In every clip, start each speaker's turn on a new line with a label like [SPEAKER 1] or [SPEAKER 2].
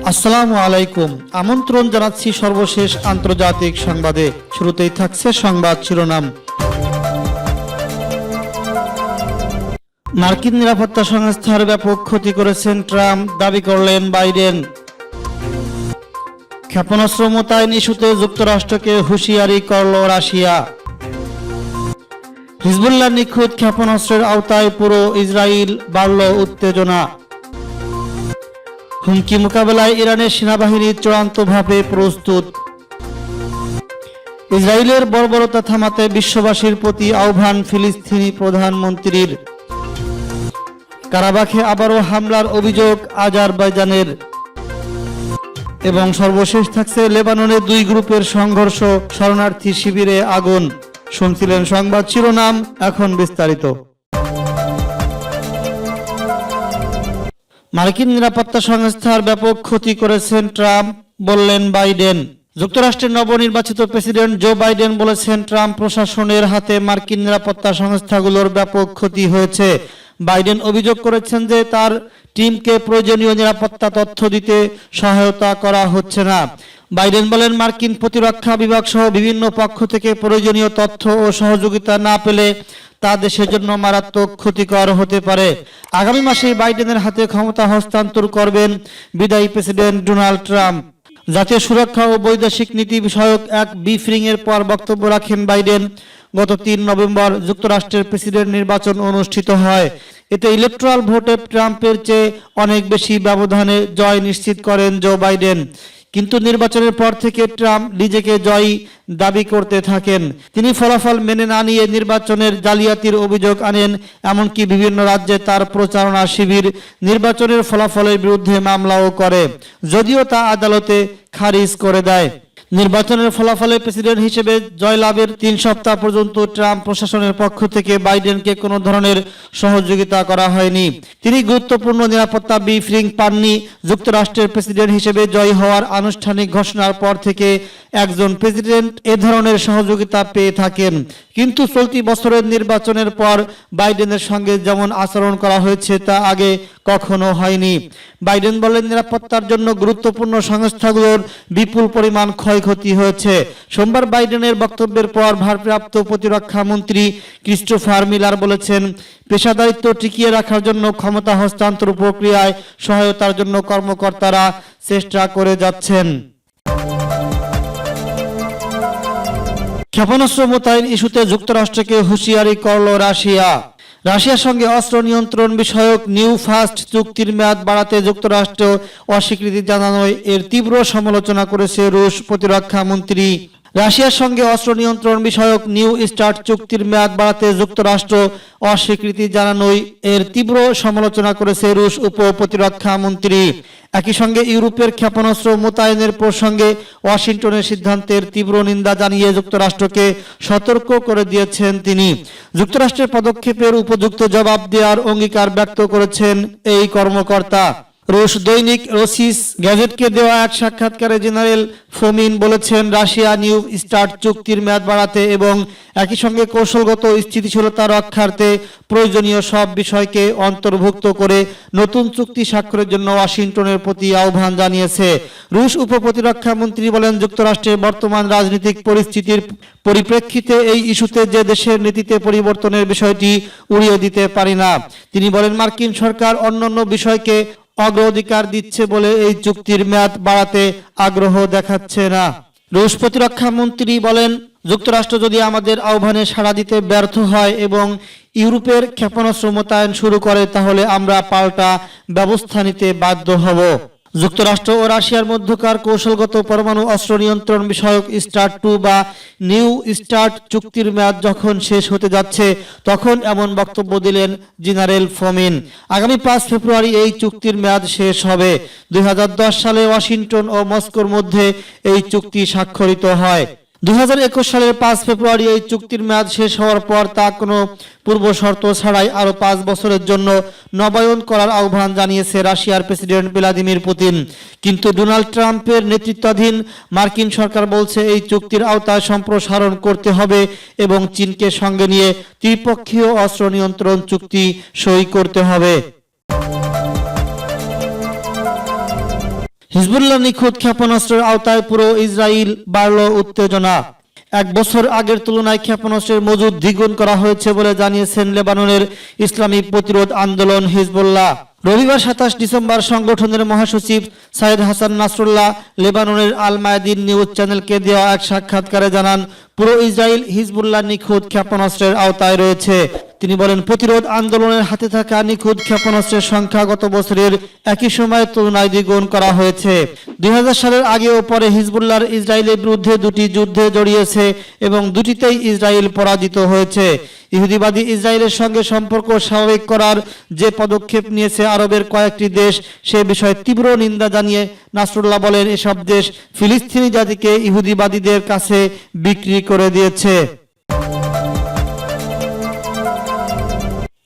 [SPEAKER 1] আসসালামু আলাইকুম। আমন্ত্রণ জানাচ্ছি সর্বশেষ আন্তর্জাতিক সংবাদে। শুরুতেই থাকছে সংবাদ শিরোনাম। মার্কিন নিরাপত্তা সংস্থার ব্যাপক ক্ষতি করেছেন ট্রাম্প, দাবি করলেন বাইডেন। ক্ষেপণাস্ত্র মোতায়েন ইস্যুতে যুক্তরাষ্ট্রকে হুঁশিয়ারি করল রাশিয়া। হিজবুল্লাহ নিখুঁত ক্ষেপণাস্ত্রের আওতায় পুরো ইসরায়েল, বাড়ল উত্তেজনা। হুমকি মোকাবেলায় ইরানের সেনাবাহিনী চূড়ান্তভাবে প্রস্তুত। ইসরায়েলের বর্বরতা থামাতে বিশ্ববাসীর প্রতি আহ্বান ফিলিস্তিনি প্রধানমন্ত্রীর। কারাবাখে আবারও হামলার অভিযোগ আজারবাইজানের। এবং সর্বশেষ থাকছে লেবাননের দুই গ্রুপের সংঘর্ষ, শরণার্থী শিবিরে আগুন। শুনছিলেন সংবাদ শিরোনাম, এখন বিস্তারিত। মার্কিন নিরাপত্তা সংস্থার ব্যাপক ক্ষতি করেছেন ট্রাম্প, বললেন বাইডেন। যুক্তরাষ্ট্রের নবনির্বাচিত প্রেসিডেন্ট জো বাইডেন বলেছেন, ট্রাম্প প্রশাসনের হাতে মার্কিন নিরাপত্তা সংস্থাগুলোর ব্যাপক ক্ষতি হয়েছে। বাইডেন অভিযোগ করেছেন যে তার টিমকে প্রয়োজনীয় নিরাপত্তা তথ্য দিতে সহায়তা করা হচ্ছে না। বাইডেন বলেন, মার্কিন প্রতিরক্ষা বিভাগ সহ বিভিন্ন পক্ষ থেকে প্রয়োজনীয় তথ্য ও সহযোগিতা না পেলে তা দেশের জন্য মারাত্মক ক্ষতিকর হতে পারে। আগামী মাসে বাইডেনের হাতে ক্ষমতা হস্তান্তর করবেন বিদায়ী প্রেসিডেন্ট ডোনাল্ড ট্রাম্প। জাতীয় সুরক্ষা ও বৈদেশিক নীতি বিষয়ক এক ব্রিফিং এর পর বক্তব্য রাখেন বাইডেন। গত 3 নভেম্বর যুক্তরাষ্ট্রের প্রেসিডেন্ট নির্বাচন অনুষ্ঠিত হয়। এতে ইলেকট্রাল ভোটে ট্রাম্পের চেয়ে অনেক বেশি ব্যবধানে জয় নিশ্চিত করেন জো বাইডেন। কিন্তু নির্বাচনের পর থেকে ট্রাম্প নিজেকে জয়ী দাবি করতে থাকেন। তিনি ফলাফল মেনে না নিয়ে নির্বাচনের জালিয়াতির অভিযোগ আনেন। এমনকি বিভিন্ন রাজ্যে তার প্রচারণা শিবির নির্বাচনের ফলাফলের বিরুদ্ধে মামলাও করে, যদিও তা আদালতে খারিজ করে দেয়। নির্বাচনের ফলাফলে প্রেসিডেন্ট হিসেবে জয়লাভের 3 সপ্তাহ পর্যন্ত ট্রাম্প প্রশাসনের পক্ষ থেকে বাইডেনকে কোনো ধরনের সহযোগিতা করা হয়নি। তিনি গুরুত্বপূর্ণ নিরাপত্তা ব্রিফিং পাননি। যুক্তরাষ্ট্রের প্রেসিডেন্ট হিসেবে জয়ী হওয়ার আনুষ্ঠানিক ঘোষণার পর থেকে একজন প্রেসিডেন্ট এ ধরনের সহযোগিতা পেয়ে থাকেন। কিন্তু চলতি বছরের নির্বাচনের পর বাইডেনের সঙ্গে যেমন আচরণ করা হয়েছে তা আগে কখনো হয়নি। বাইডেন বলেন, নিরাপত্তার জন্য গুরুত্বপূর্ণ সংস্থাগুলোর বিপুল পরিমাণ ক্ষয়ক্ষতি হয়েছে। সোমবার বাইডেনের বক্তব্যের পর ভারপ্রাপ্ত প্রতিরক্ষা মন্ত্রী ক্রিস্টোফার মিলার বলেছেন, পেশাদারিত্ব টিকিয়ে রাখার জন্য ক্ষমতা হস্তান্তর প্রক্রিয়ায় সহায়তার জন্য কর্মকর্তারা চেষ্টা করে যাচ্ছেন। ক্ষেপণাস্ত্র মোতায়েন ইস্যুতে যুক্তরাষ্ট্রকে হুঁশিয়ারি করল রাশিয়া। রাশিয়ার সঙ্গে অস্ত্র নিয়ন্ত্রণ বিষয়ক নিউ ফাস্ট চুক্তির মেয়াদ বাড়াতে যুক্তরাষ্ট্র অস্বীকৃতি জানানোয় এর তীব্র সমালোচনা করেছে রুশ প্রতিরক্ষা মন্ত্রী। রাশিয়ার সঙ্গে অস্ত্র নিয়ন্ত্রণ বিষয়ক নিউ স্টার্ট চুক্তির মেয়াদ বাড়াতে যুক্তরাষ্ট্র অস্বীকৃতি জানানোয় এর তীব্র সমালোচনা করেছে রুশ উপ প্রতিরক্ষা মন্ত্রী। একই সঙ্গে ইউরোপের ক্ষেপণাস্ত্র মোতায়েনের প্রসঙ্গে ওয়াশিংটনের সিদ্ধান্তের তীব্র নিন্দা জানিয়ে যুক্তরাষ্ট্রকে সতর্ক করে দিয়েছেন তিনি। যুক্তরাষ্ট্রের পদক্ষেপের উপযুক্ত জবাব দেওয়ার অঙ্গীকার ব্যক্ত করেছেন এই কর্মকর্তা। রুশ দৈনিক রসিস গ্যাজেটকে দেওয়া এক সাক্ষাৎকারে জেনারেল ফোমিন বলেছেন, রাশিয়া নিউ স্টার্ট চুক্তির মেয়াদ বাড়াতে এবং একই সঙ্গে কৌশলগত স্থিতিশীলতা রক্ষার্থে প্রয়োজনীয় সব বিষয়কে অন্তর্ভুক্ত করে নতুন চুক্তি স্বাক্ষরের জন্য ওয়াশিংটনের প্রতি আহ্বান জানিয়েছে। রুশ উপপ্রতিরক্ষা মন্ত্রী বলেন, যুক্তরাষ্ট্রের বর্তমান রাজনৈতিক পরিস্থিতির পরিপ্রেক্ষিতে এই ইস্যুতে যে দেশের নীতিতে পরিবর্তনের বিষয়টি উড়িয়ে দিতে পারি না। তিনি বলেন, মার্কিন সরকার অন্যান্য বিষয়কে অগ্রাধিকার দিচ্ছে বলে এই চুক্তির মেয়াদ বাড়াতে আগ্রহ দেখাচ্ছে না। রুশ প্রতিরক্ষা মন্ত্রী বলেন, যুক্তরাষ্ট্র যদি আমাদের আহ্বানে সাড়া দিতে ব্যর্থ হয় এবং ইউরোপের ক্ষেপণাস্ত্র মোতায়েন শুরু করে, তাহলে আমরা পাল্টা ব্যবস্থা নিতে বাধ্য হব। যুক্তরাষ্ট্র ও রাশিয়ার মধ্যকার কৌশলগত পরমাণু অস্ত্র নিয়ন্ত্রণ বিষয়ক স্টার্ট 2 বা নিউ স্টার্ট চুক্তির মেয়াদ যখন শেষ হতে যাচ্ছে, তখন এমন বক্তব্য দিলেন জেনারেল ফোমিন। আগামী 5 ফেব্রুয়ারি এই চুক্তির মেয়াদ শেষ হবে। 2010 সালে ওয়াশিংটন ও মস্কোর মধ্যে এই চুক্তি স্বাক্ষরিত হয়। 2021 সালের 5 ফেব্রুয়ারি এই চুক্তির মেয়াদ শেষ হওয়ার পর তা কোনো পূর্ব শর্ত ছাড়াই আরো 5 বছরের জন্য নবায়ন করার আহ্বান জানিয়েছে রাশিয়ার প্রেসিডেন্ট ভ্লাদিমির পুতিন। কিন্তু ডোনাল্ড ট্রাম্পের নেতৃত্বাধীন মার্কিন সরকার বলছে এই চুক্তির আওতায় সম্প্রসারণ করতে হবে এবং চীনকে সঙ্গে নিয়ে ত্রিপক্ষীয় অস্ত্র নিয়ন্ত্রণ চুক্তি সই করতে হবে। হিজবুল্লাহ নিখুঁত ক্ষেপণাস্ত্রের আওতায় পুরো ইসরায়েল বাড়ল উত্তেজনা। এক বছর আগের তুলনায় ক্ষেপণাস্ত্রের মজুদ দ্বিগুণ করা হয়েছে বলে জানিয়েছেন লেবাননের ইসলামী প্রতিরোধ আন্দোলন হিজবুল্লাহ। রবিবার 27 ডিসেম্বর সংগঠনের মহাসচিব সাইদ হাসান নাসরুল্লাহ লেবাননের আল মায়াদিন নিউজ চ্যানেলকে দেওয়া এক সাক্ষাৎকারে জানান, পুরো ইসরায়েল হিজবুল্লাহ নিখুঁত ক্ষেপণাস্ত্রের আওতায় রয়েছে। তিনি বলেন, প্রতিরোধ আন্দোলনের হাতে থাকা নিখুঁত ক্ষেপণাস্ত্রের সংখ্যা গত বছরের একই সময়ের তুলনায় দ্বিগুণ করা হয়েছে। 2000 সালের আগে ও পরে হিজবুল্লাহর ইসরায়েলের বিরুদ্ধে দুটি যুদ্ধে জড়িয়েছে এবং দুটিতেই ইসরায়েল পরাজিত হয়েছে। ইহুদিবাদী ইসরায়েলের সঙ্গে সম্পর্ক স্বাভাবিক করার যে পদক্ষেপ নিয়েছে আরবের কয়েকটি দেশ, সে বিষয়ে তীব্র নিন্দা জানিয়ে নাসরুল্লাহ বলেন, এসব দেশ ফিলিস্তিনি জাতিকে ইহুদিবাদীদের কাছে বিক্রি করে দিয়েছে।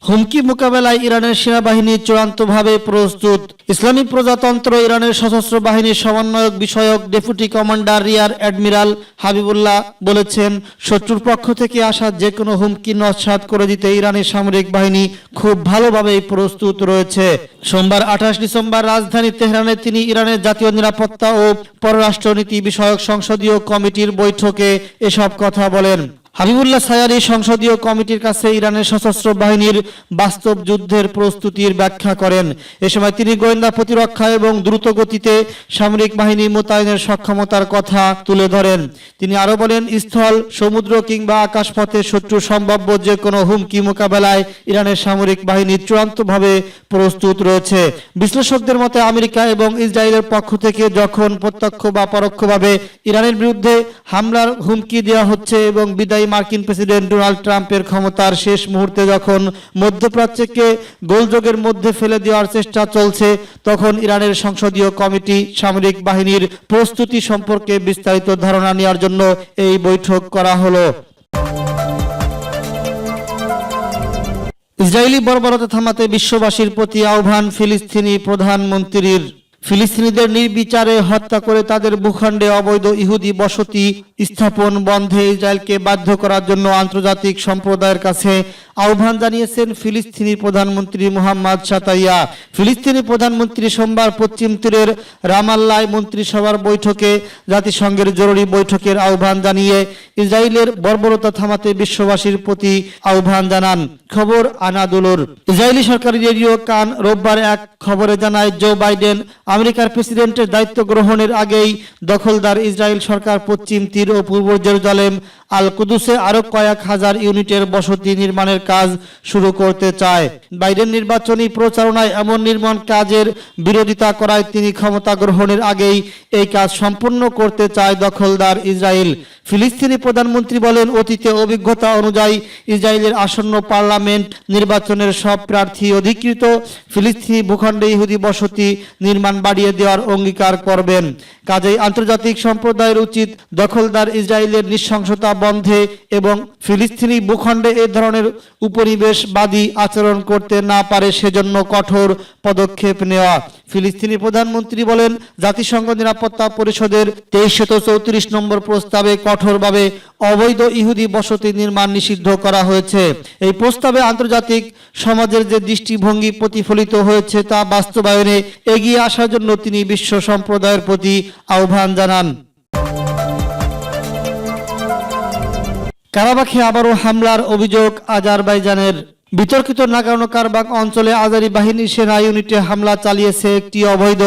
[SPEAKER 1] হুমকি মোকাবেলায় ইরানের সেনাবাহিনী চূড়ান্তভাবে প্রস্তুত। ইসলামী প্রজাতন্ত্র ইরানের সশস্ত্র বাহিনীর সমন্বয়ক বিষয়ক deputy commander rear admiral Habibullah বলেছেন, শত্রুর পক্ষ থেকে আসা যে কোনো হুমকি নস্যাৎ করে দিতে ইরানের সামরিক বাহিনী খুব ভালোভাবেই প্রস্তুত রয়েছে। সোমবার 28 ডিসেম্বর রাজধানী তেহরানে তিনি ইরানের জাতীয় নিরাপত্তা ও পররাষ্ট্রনীতি বিষয়ক সংসদীয় কমিটির বৈঠকে এসব কথা বলেন। হাবিবুল্লাহ সায়ারি সংসদীয় কমিটির কাছে ইরানের সশস্ত্র বাহিনীর বাস্তব যুদ্ধের প্রস্তুতির ব্যাখ্যা করেন। এ সময় তিনি গোয়েন্দা প্রতিরক্ষা এবং দ্রুত গতিতে সামরিক বাহিনী মোতায়েনের সক্ষমতার কথা তুলে ধরেন। তিনি আরো বলেন, স্থল, সমুদ্র কিংবা আকাশপথে শত্রু সম্ভাব্য যে কোনো হুমকি মোকাবেলায় ইরানের সামরিক বাহিনী চূড়ান্তভাবে প্রস্তুত রয়েছে। বিশ্লেষকদের মতে আমেরিকা এবং ইসরায়েলের পক্ষ থেকে যখন প্রত্যক্ষ বা পরোক্ষভাবে ইরানের বিরুদ্ধে হামলার হুমকি দেওয়া হচ্ছে এবং বিদায়ী মার্কিন প্রেসিডেন্ট ডোনাল্ড ট্রাম্পের ক্ষমতার শেষ মুহূর্তে যখন মধ্যপ্রাচ্যকে গোলযোগের মধ্যে ফেলে দেওয়ার চেষ্টা চলছে, তখন ইরানের সংসদীয় কমিটি সামরিক বাহিনীর প্রস্তুতি সম্পর্কে বিস্তারিত ধারণা নেওয়ার জন্য এই বৈঠক করা হলো। ইসরায়েলি বর্বরতা থামাতে বিশ্ববাসীর প্রতি আহ্বান ফিলিস্তিনি প্রধানমন্ত্রীর। ফিলিস্তিনিদের নির্বিচারে হত্যা করে তাদের ভূখণ্ডে অবৈধ ইহুদি বসতি স্থাপন বন্ধে ইসরায়েলকে বাধ্য করার জন্য আন্তর্জাতিক সম্প্রদায়ের কাছে আহ্বান জানিয়েছেন ফিলিস্তিনি প্রধানমন্ত্রী মোহাম্মদ শাতাইয়া। ফিলিস্তিনি প্রধানমন্ত্রী সোমবার পশ্চিম তীরের রামাল্লায় মন্ত্রিসভার বৈঠকে জাতিসংঘের জরুরি বৈঠকের আহ্বান জানিয়ে ইসরায়েলের বর্বরতা থামাতে বিশ্ববাসীর প্রতি আহ্বান জানান। খবর আনাদুলুর। ইসরায়েলি সরকারি রেডিও কান রোববার এক খবরে জানায়, জো বাইডেন আমেরিকার প্রেসিডেন্টের দায়িত্ব গ্রহণের আগেই দখলদার ইসরায়েল সরকার পশ্চিম তীর ও পূর্ব জেরুজালেম আল কুদুসে আরো কয়েক হাজার ইউনিটের বসতি নির্মাণের কাজ শুরু করতে চায়। বাইডেন নির্বাচনী প্রচারণায় এমন নির্মাণ কাজের বিরোধিতা করায় তিনি ক্ষমতা গ্রহণের আগেই এই কাজ সম্পূর্ণ করতে চায় দখলদার ইসরায়েল। ফিলিস্তিনি প্রধানমন্ত্রী বলেন, অতীতে অভিজ্ঞতা অনুযায়ী ইসরায়েলের আসন্ন পার্লামেন্ট নির্বাচনের সব প্রার্থী অধিকৃত ফিলিস্তিনি ভূখণ্ডে ইহুদি বসতি নির্মাণ বাড়িয়ে দেওয়ার অঙ্গীকার করবেন। কাজেই আন্তর্জাতিক সম্প্রদায়ের উচিত দখলদার ইসরায়েলের নৃশংসতা বন্ধে এবং ফিলিস্তিনি ভূখণ্ডে এ ধরনের উপনিবেশবাদী আচরণ করতে না পারে সেজন্য কঠোর পদক্ষেপ নেওয়া। ফিলিস্তিনি প্রধানমন্ত্রী বলেন, জাতিসংঘ নিরাপত্তা পরিষদের 2334 নম্বর প্রস্তাবে কঠোরভাবে অবৈধ ইহুদি বসতি নির্মাণ নিষিদ্ধ করা হয়েছে। এই প্রস্তাবে আন্তর্জাতিক সমাজের যে দৃষ্টিভঙ্গি প্রতিফলিত হয়েছে তা বাস্তবায়নে এগিয়ে আসার জন্য তিনি বিশ্ব সম্প্রদায়ের প্রতি আহ্বান জানান। কারাবাখে আবারও হামলার অভিযোগ আজারবাইজানের। বিতর্কিত নাগোর্নো কারাবাখ অঞ্চলে আজারি বাহিনীর সেনা ইউনিটে হামলা চালিয়েছে একটি অবৈধ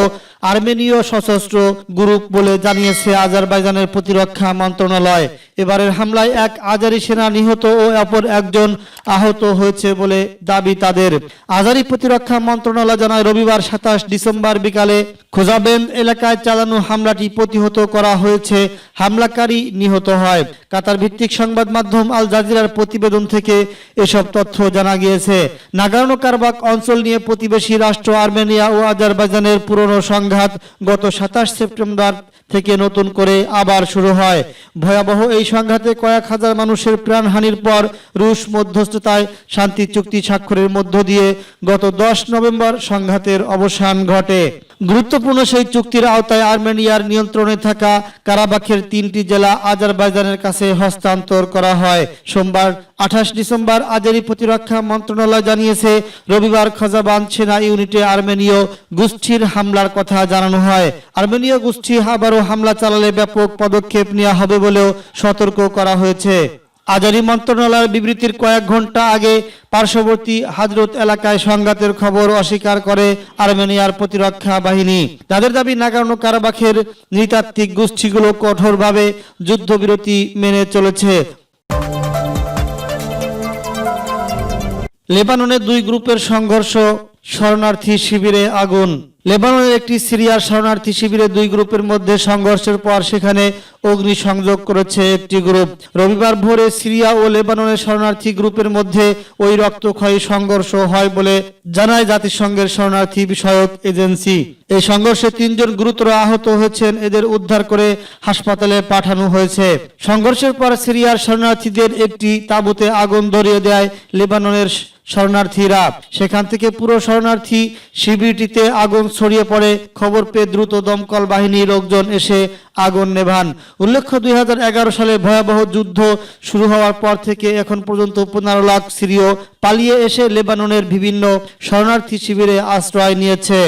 [SPEAKER 1] আর্মেনীয় সশস্ত্র গ্রুপ বলে জানিয়েছে আজারবাইজানের প্রতিরক্ষা মন্ত্রণালয়। এবারের হামলায় এক আজারি সেনা নিহত ও অপর একজন আহত হয়েছে বলে দাবি তাদের। আজারি প্রতিরক্ষা মন্ত্রণালয় জানায়, রবিবার 27 ডিসেম্বর বিকালে খোজাবেন্দ এলাকায় চালানো হামলাটি প্রতিহত করা হয়েছে। হামলাকারী নিহত হয়। কাতার ভিত্তিক সংবাদ মাধ্যম আল জাজিরার প্রতিবেদন থেকে এসব তথ্য জানা গিয়েছে। নাগোর্নো কারাবাখ অঞ্চল নিয়ে প্রতিবেশী রাষ্ট্র আর্মেনিয়া ও আজারবাইজানের পুরনো সংঘাত গত 27 সেপ্টেম্বর থেকে নতুন করে আবার শুরু হয়। ভয়াবহ এই সংঘাতে কয়েক হাজার মানুষের প্রাণহানির পর রুশ মধ্যস্থতায় শান্তি চুক্তি স্বাক্ষরের মধ্য দিয়ে গত 10 নভেম্বর সংঘাতের অবসান ঘটে। গুরুত্বপূর্ণ সেই চুক্তির আওতায় আর্মেনিয়ার নিয়ন্ত্রণে থাকা কারাবাখের 3টি জেলা আজারবাইজানের কাছে হস্তান্তর করা হয়। সোমবার 28 ডিসেম্বর আজারি প্রতিরক্ষা মন্ত্রণালয় জানিয়েছে, রবিবার খজাবান সেনা ইউনিটে আর্মেনীয় গোষ্ঠীর হামলার কথা জানানো হয়। আর্মেনীয় গোষ্ঠী আবারও হামলা চালালে ব্যাপক পদক্ষেপ নেওয়া হবে বলেও সতর্ক করা হয়েছে। আজারি মন্ত্রণালয়ের বিবৃতির কয়েক ঘন্টা আগে পার্শ্ববর্তী হাজরত এলাকায় সংঘাতের খবর অস্বীকার করে আর্মেনিয়ার প্রতিরক্ষা বাহিনী। তাদের দাবি, নাগোর্নো কারাবাখের নৃতাত্ত্বিক গোষ্ঠীগুলো কঠোরভাবে যুদ্ধবিরতি মেনে চলেছে। লেবাননে 2 গ্রুপের সংঘর্ষ, শরণার্থী শিবিরে আগুন। লেবাননের একটি সিরিয়ার শরণার্থী শিবিরে 2 গ্রুপের মধ্যে সংঘর্ষের পর সেখানে অগ্নিসংযোগ করেছে একটি গ্রুপ। রবিবার ভোরে সিরিয়া ও লেবাননের শরণার্থী গ্রুপের মধ্যে ওই রক্তক্ষয়ী সংঘর্ষ হয় বলে জানায় জাতিসংঘের শরণার্থী বিষয়ক এজেন্সি। এই সংঘর্ষে 3 জন গুরুতর আহত হয়েছেন, এদের উদ্ধার করে হাসপাতালে পাঠানো হয়েছে। সংঘর্ষের পর সিরিয়ার শরণার্থীদের একটি তাঁবুতে আগুন ধরিয়ে দেয় লেবাননের শরণার্থীরা। সেখান থেকে পুরো শরণার্থী শিবিরটিতে আগুন ছড়িয়ে পড়ে। খবর পেয়ে দ্রুত দমকল বাহিনীর লোকজন এসে আগুন নেভান। উল্লেখ্য, 2011 সালে ভয়াবহ যুদ্ধ শুরু হওয়ার পর থেকে এখন পর্যন্ত 15 লাখ সিরীয় পালিয়ে এসে লেবাননের বিভিন্ন শরণার্থী শিবিরে আশ্রয় নিয়েছে।